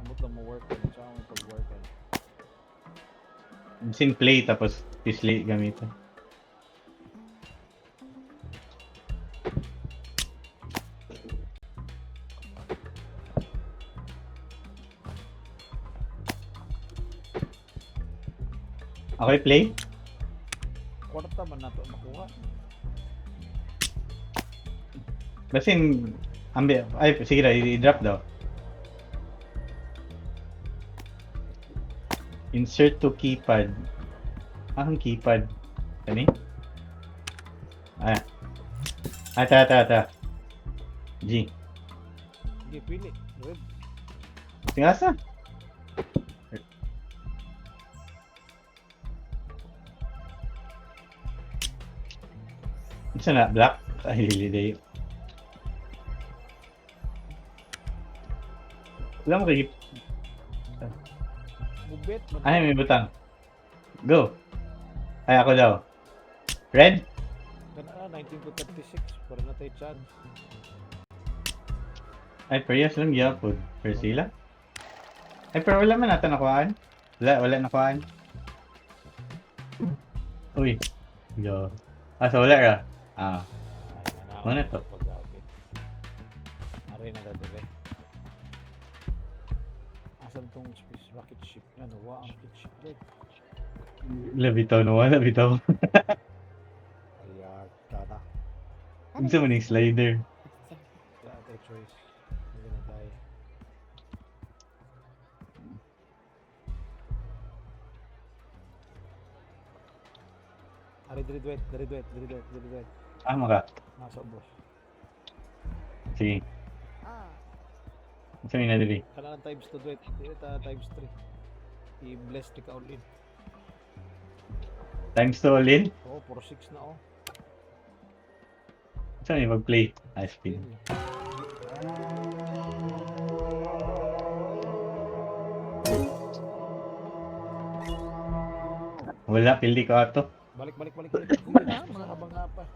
Abot lang mo work. Tsaka mo pag-work. Sin play tapos display gamitin. Okay, play? Kwarta man na to makuha. Basin, ay, sige na, i-drop daw. Insert to keypad. Ang keypad. Kani? Ah. Ata. G. Sige, pili. Red. Tingasa. Isa na, black? Ay, hiliday. Wala mo kayo. Bubet. Ay, may butang. Go. Ay, ako daw. Red? Kana na, 19 to 36. Para na tayo chance. Ay, parehas lang yapon. Pero sila? Ay, pero wala man natin nakuhaan. Wala nakuhaan. Uy. Yo. Ah, so wala ra. Ah. Ano to? Aray na dadali. Asan tong space rocket ship? Ano, wa ang rocket ship red. Labitaw na wala, labitaw. Ayan, tata. Isa mo yung slider. Wala tayo choice. Hindi na tayo. Aray, diri duet. Ah, maka. Nasa boss. Sige. Isa mo yung nadali. Kana ng times 2 duet. Dili ta times 3. I-bless ni ka all in. Times to all in. Oo, 4-6 na oh. Isa mo yung mag-play. Ah, speed. Wala, pildi ko ato. Balik. Nakabang nga pa.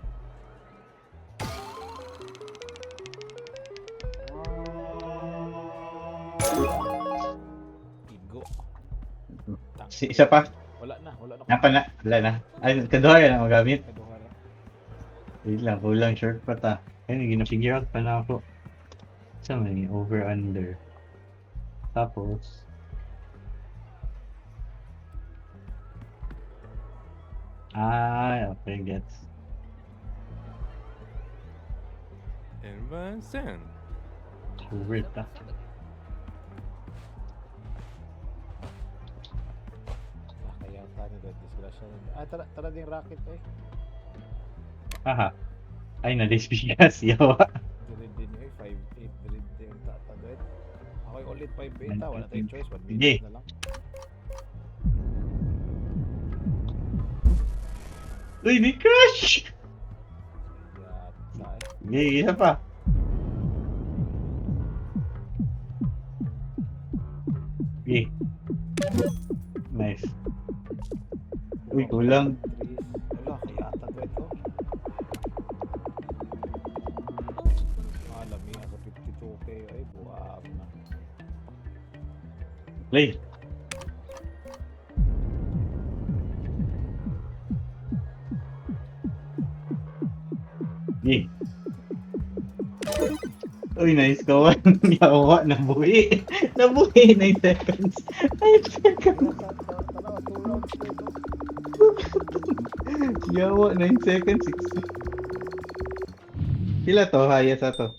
Igo. Isa pa. Wala na. Wala na. Ay, kaduha yan ang magamit. Kaduha na. Wait lang, kulang shortcut ah. Ayun, gina-figure out pa na ako. Isa may over under. Tapos okay, gets. Vincent. Over ta. Kaya tayo na disgrasya na. Tara din rocket eh. Haha. Ay, na-disbigas. Yawa. Dirid din eh. 5-8. Dirid din tatagad. Okay, ulit 5-8 ta. Wala tayong choice. 1 Sige. minute na lang. Uy, di crash! Yata eh. Sige, isa pa. Sige. Nice. Uy, kulang. Wala, kaya tatagad oh. Alam niya sa 52k ay buwag na. Play. Sige. Uy, nice kawan. Yawa, nabuhi. Nabuhi, 9 seconds. 9 seconds. Tara, 2 rounds dito. Yawa, 9 seconds. Pila to? Hayas ato.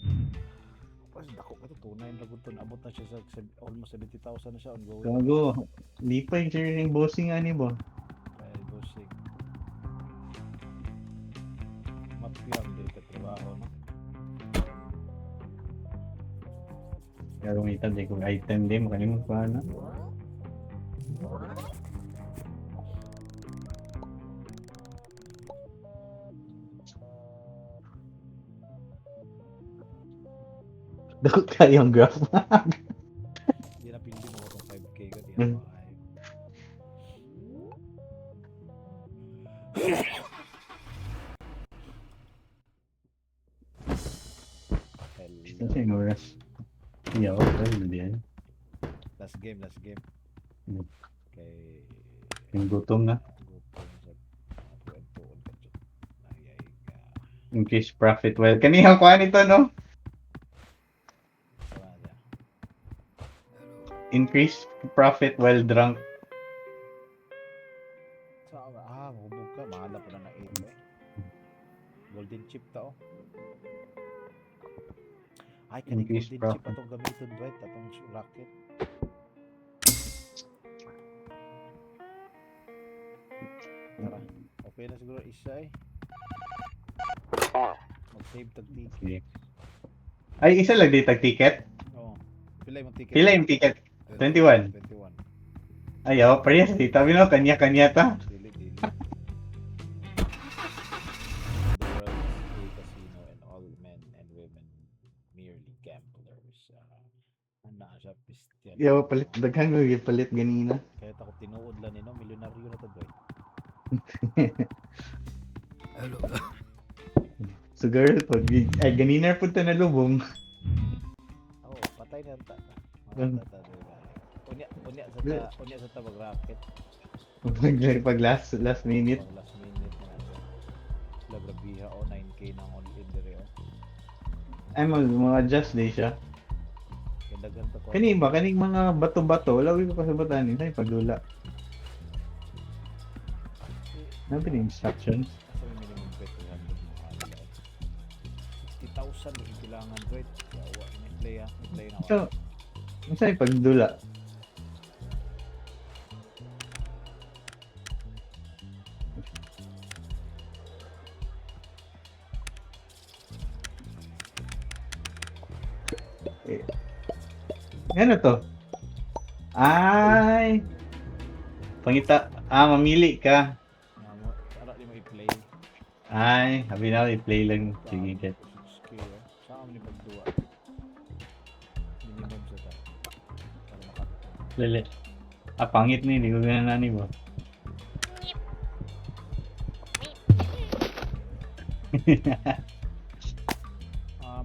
Mas dako ka to. 2-9 lagot to. Naabot na siya sa almost 70,000 na siya ongoing. Gago. Hindi pa yung sir yung bossing ani ba? Ay, bossing. Matpiyang din ka trabaho, no? Gagamitan din kung item din. Makalimut pa na. Dakot kayo ang graph. Hindi na pindi mo itong 5k ka. Di Hmm. na Kasi yung oras. Iya, okay, hindi yan. Last game, last game. Hmm. Kay... Yung gutom na. Gutom sa kwentuon ka dyan. Ayay ka. Increase profit well. Kanihang kuha nito, no? Sama siya. Increase profit while drunk. Sama. Mahubog ka. Mahala pa na 8 eh. Golden chip ta oh. Ay, kaning Increase golden chip profit. atong gamiton, Dwight. Atong rocket. Tara. Okay na siguro isa eh. Mag-save tag ticket. Sige. Ay, isa lang di tag-ticket. Oo. Pila yung ticket? Pila yung ticket? 21. 21. Ayaw, parehas. Di tabi no, kanya-kanya ta. Dili, dili. The world is a casino and all men and women merely gamblers. Ana siya pistian. Yaw, palit. Daghang mo yung palit ganina. Kahit ako tinuod lang nino, milyonaryo na to, Dwight. Hello. So girl, pag ay ganina po ta nalubong. Oo, patay na ta. Hmm. Unya sa tabag rocket. Pag last minute. Pag last minute na siya. Sila grabiha o 9k na all in dire o. Ay, mag-adjust di siya. Kaya dagan to ko. Kani ba? Kaning mga bato-bato. Wala ko kasabatan nila. Pagdula. Ano ba yung instructions? Asa may minimum bet 60,000 yung kailangan Dwight. Yawa, may play ah. May play na So, ano sa'yo pagdula? Eh, ano to? Ay! Pangita, mamili ka. Ara di mo i-play. Ay, sabi na i-play lang. Sige, get. Skill oh. Saan ni pagduwa? Minimum sa ta. Para makatulong. Lele. Pangit na, hindi ko ganun nani ba?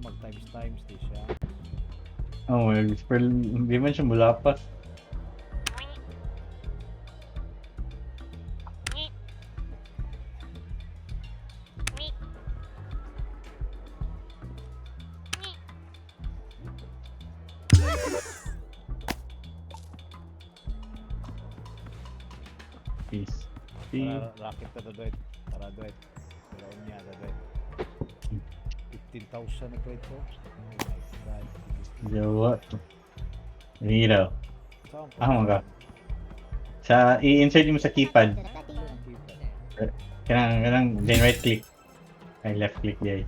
Mag times di siya. Oh, well, hindi man siya mula pa. Peace. See? Rocket na Dwight. Tara Dwight. Kailangan niya na Dwight. 15,000 na Dwight ko. Oh my god. Jawa. Hero. Saan po? Mga. I-insert mo sa keypad. Kanang, then right click. Ay, left click diay.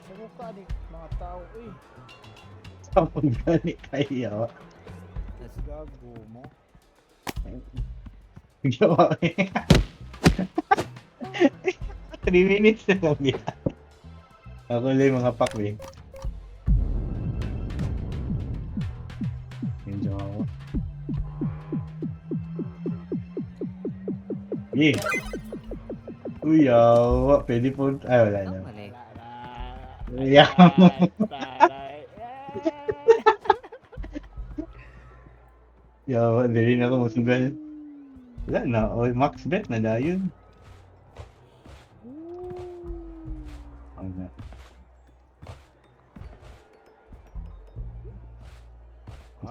Sa mukha ni mga tao eh. Tapos gani kayo. Mas gago mo. Jawa. 3 minutes na lang yan. Ako lang yung mga pakwi. Yung Jawa. Eh. Uy, yawa. Pwede po. Ay, wala na. Yawa mo. Yawa, hindi rin ako masugal. Wala na. O, max bet na dayon. Ang na.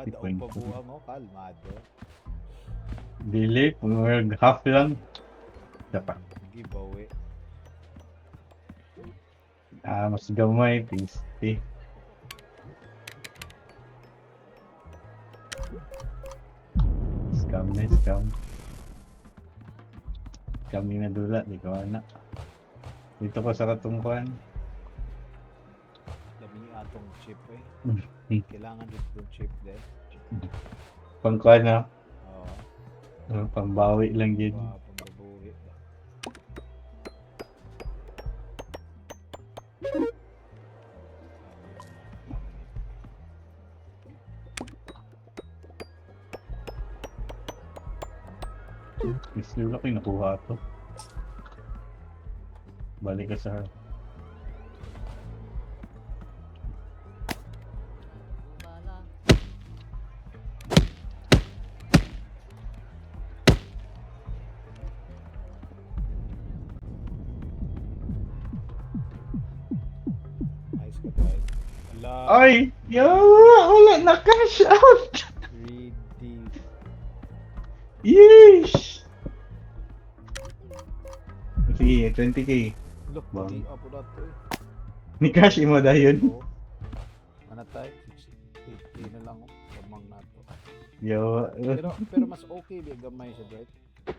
Daog pa buha mo, kalmado. Dili, half lang. Dapat. Giveaway. Mas gamay, 50. Scam na, scam. Scam yung nadula, di ko anak. Dito ko sa katungkuan. Dami yung atong chip eh. Hmm. Kailangan dito yung chip de. Pangkuan na. Oo. Pangbawi lang yun. Pambabuhi. Gusto ko nakuha to. Balik ka sa Ala, Ay! Wala na cash out! redeem. Yeesh! Sige, 20k. Look, Bang. di ako na to eh. Ni cash mo dayon. Oo. Ano tayo? 50 na lang oh. Lamang na to. Yo. Pero mas okay di gamay siya, right?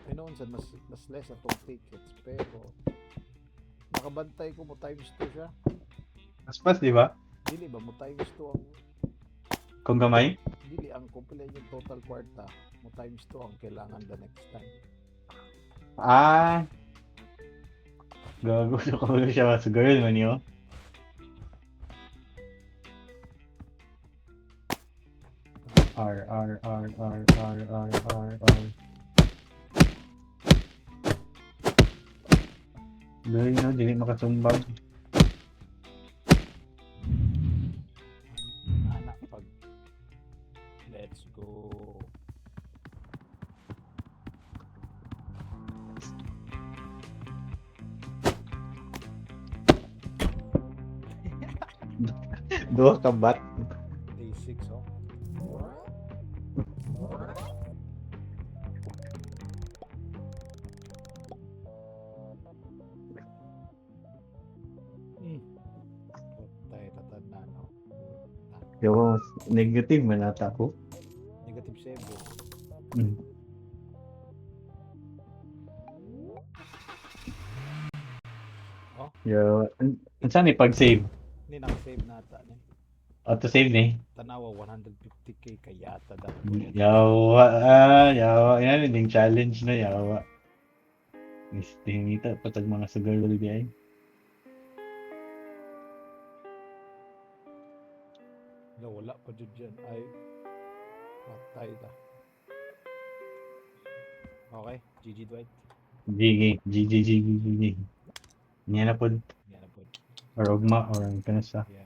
Minsan mas less atong tickets pero nakabantay ko mo times 2 siya. Mas di ba? Dili ba mo times 2 ang Kung gamay? dili ang complete yung total kwarta mo times 2 ang kailangan the next time. Ah. Gago ko siya mas girl man yo. R. Dahil no, dili makasumbag. Anak pag let's go. Duha ka bat. Day 6 oh. Tayo tatandaan oh. Yo, negative man ata ko. Negative 7. Mm. Oh? Yo, saan ni pag-save? Hindi naka-save nata ni. Auto-save ni? Tanawa 150k kayata da. Yawa. Yan, yung challenge na yawa. Tingita, patag mga sugarol di ay. Wala pa dyan dyan. Ay, patay da. Okay, GG Dwight. GG. Yan na po. Yan na po. Or ugma, or kanasa. Yeah.